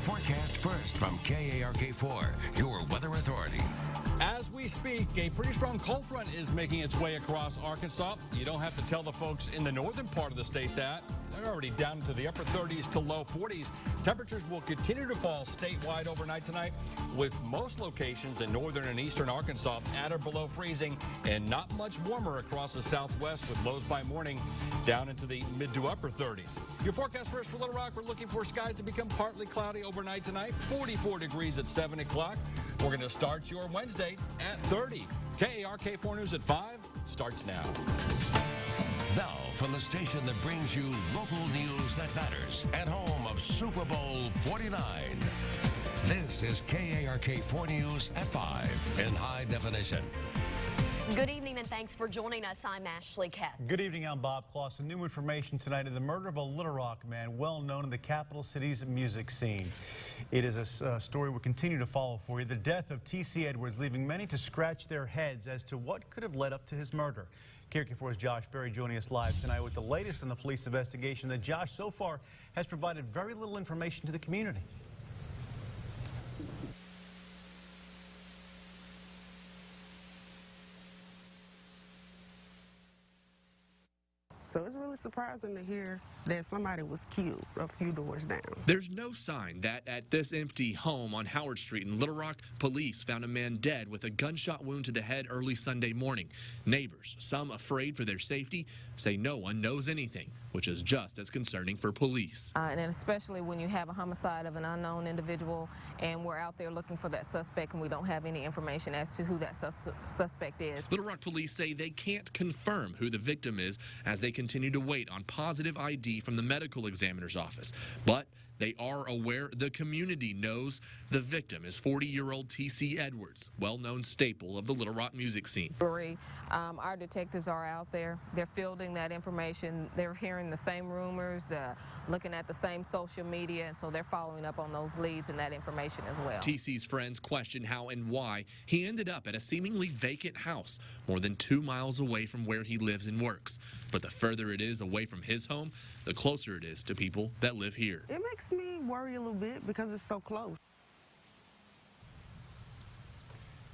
forecast first from KARK-4, your weather authority. As we speak, a pretty strong cold front is making its way across Arkansas. You don't have to tell the folks in the northern part of the state that. They're already down into the upper 30s to low 40s. Temperatures will continue to fall statewide overnight tonight, with most locations in northern and eastern Arkansas at or below freezing, and not much warmer across the southwest, with lows by morning down into the mid to upper 30s. Your forecast first for Little Rock, we're looking for skies to become partly cloudy overnight tonight, 44 degrees at 7 o'clock. We're going to start your Wednesday at 30. KARK-4 News at 5 starts now. Now, from the station that brings you local news that matters, at home of Super Bowl 49. This is KARK-4 News at 5 in high definition. Good evening and thanks for joining us. I'm Ashley Katz. Good evening, I'm Bob Clausen. New information tonight in the murder of a Little Rock man well known in the capital city's music scene. It is a story we'll continue to follow for you. The death of T.C. Edwards leaving many to scratch their heads as to what could have led up to his murder. KARK-4's Josh Berry joining us live tonight with the latest in the police investigation that, Josh, so far has provided very little information to the community. So it's really surprising to hear that somebody was killed a few doors down. There's no sign that at this empty home on Howard Street in Little Rock, police found a man dead with a gunshot wound to the head early Sunday morning. Neighbors, some afraid for their safety, say no one knows anything, which is just as concerning for police. And especially when you have a homicide of an unknown individual and we're out there looking for that suspect and we don't have any information as to who that suspect is. Little Rock police say they can't confirm who the victim is as they continue to wait on positive ID from the medical examiner's office. But they are aware the community knows the victim is 40-year-old T.C. Edwards, well-known staple of the Little Rock music scene. Our detectives are out there. They're fielding that information. They're hearing the same rumors, they're looking at the same social media, and so they're following up on those leads and that information as well. T.C.'s friends question how and why he ended up at a seemingly vacant house more than 2 miles away from where he lives and works. But the further it is away from his home, the closer it is to people that live here. It makes me worry a little bit because it's so close.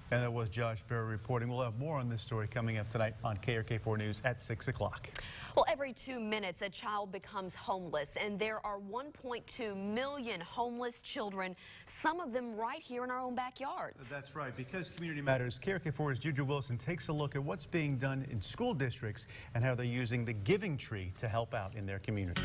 And that was Josh Berry reporting. We'll have more on this story coming up tonight on KARK-4 News at 6 o'clock. Well, every 2 minutes, a child becomes homeless, and there are 1.2 million homeless children, some of them right here in our own backyards. That's right. Because Community Matters, KARK-4's Juju Wilson takes a look at what's being done in school districts and how they're using the Giving Tree to help out in their community.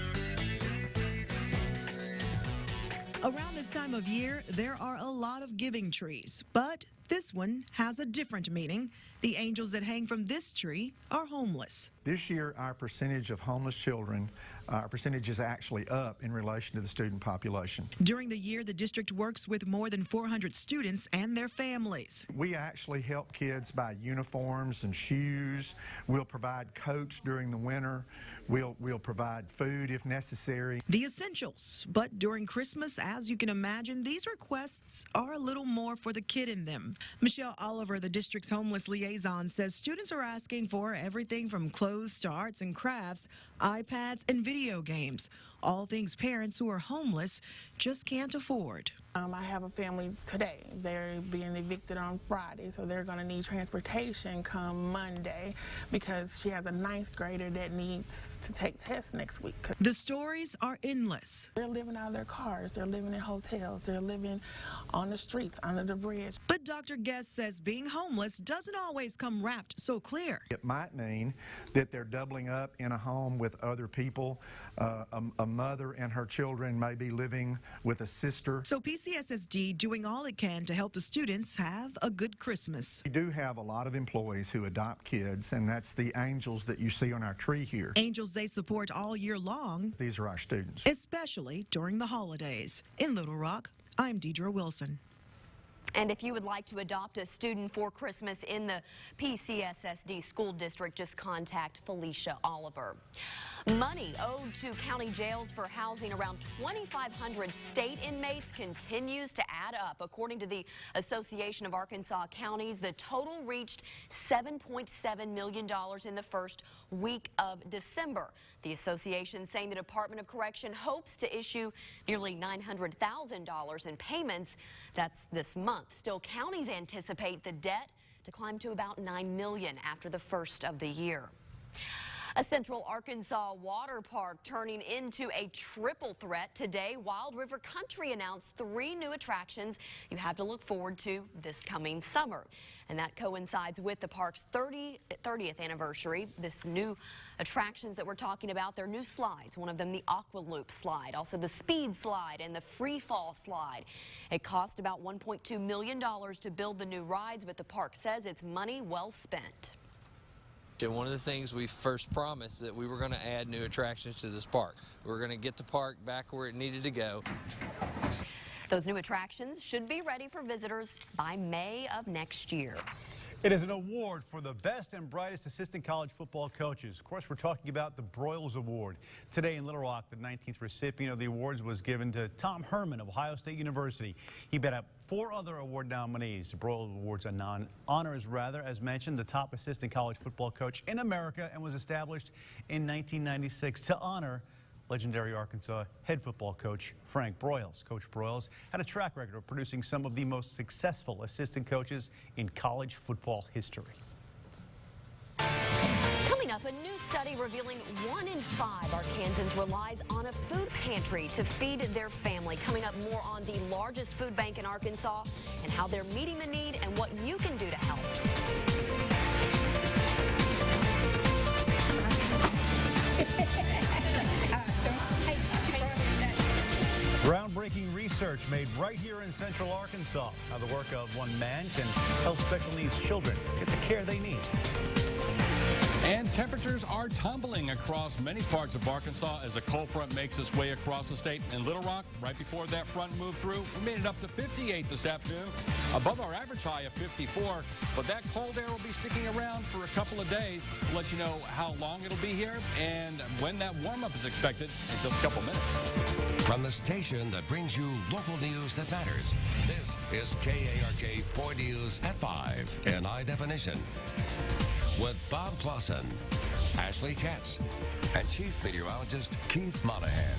Around this time of year, there are a lot of giving trees, but this one has a different meaning. The angels that hang from this tree are homeless. This year, our percentage of homeless children, our percentage is actually up in relation to the student population. During the year, the district works with more than 400 students and their families. We actually help kids buy uniforms and shoes. We'll provide coats during the winter. We'll provide food if necessary. The essentials. But during Christmas, as you can imagine, these requests are a little more for the kid in them. Michelle Oliver, the district's homeless liaison, says students are asking for everything from clothes to arts and crafts, iPads, and video games. All things parents who are homeless just can't afford. I have a family today. They're being evicted on Friday, so they're going to need transportation come Monday because she has a 9th grader that needs to take tests next week. The stories are endless. They're living out of their cars. They're living in hotels. They're living on the streets, under the bridge. But Dr. Guest says being homeless doesn't always come wrapped so clear. It might mean that they're doubling up in a home with other people. A mother and her children may be living with a sister. So PCSSD doing all it can to help the students have a good Christmas. We do have a lot of employees who adopt kids, and that's the angels that you see on our tree here. Angels they support all year long. These are our students. Especially during the holidays. In Little Rock, I'm Deidre Wilson. And if you would like to adopt a student for Christmas in the PCSSD school district, just contact Felicia Oliver. Money owed to county jails for housing around 2,500 state inmates continues to add up. According to the Association of Arkansas Counties, the total reached $7.7 million in the first week of December. The association saying the Department of Correction hopes to issue nearly $900,000 in payments. That's this month. Still, counties anticipate the debt to climb to about $9 million after the first of the year. A Central Arkansas water park turning into a triple threat today. Wild River Country announced 3 new attractions you have to look forward to this coming summer. And that coincides with the park's 30th anniversary. This new attractions that we're talking about, they're new slides. One of them, the Aqua Loop slide, also the Speed slide and the Free Fall slide. It cost about $1.2 million to build the new rides, but the park says it's money well spent. And one of the things we first promised that we were going to add new attractions to this park. We were going to get the park back where it needed to go. Those new attractions should be ready for visitors by May of next year. It is an award for the best and brightest assistant college football coaches. Of course, we're talking about the Broyles Award. Today in Little Rock, the 19th recipient of the awards was given to Tom Herman of Ohio State University. He bet up 4 other award nominees. The Broyles Awards are honors, as mentioned, the top assistant college football coach in America, and was established in 1996 to honor legendary Arkansas head football coach Frank Broyles. Coach Broyles had a track record of producing some of the most successful assistant coaches in college football history. Coming up, a new study revealing 1 in 5 Arkansans relies on a food pantry to feed their family. Coming up, more on the largest food bank in Arkansas and how they're meeting the need and what you can do to help. Groundbreaking research made right here in Central Arkansas. How the work of one man can help special needs children get the care they need. And temperatures are tumbling across many parts of Arkansas as a cold front makes its way across the state. In Little Rock, right before that front moved through, we made it up to 58 this afternoon, above our average high of 54. But that cold air will be sticking around for a couple of days. We'll let you know how long it'll be here and when that warm-up is expected in just a couple minutes. From the station that brings you local news that matters, this is KARK 4 News at 5 in high definition. With Bob Clausen, Ashley Katz, and Chief Meteorologist Keith Monahan.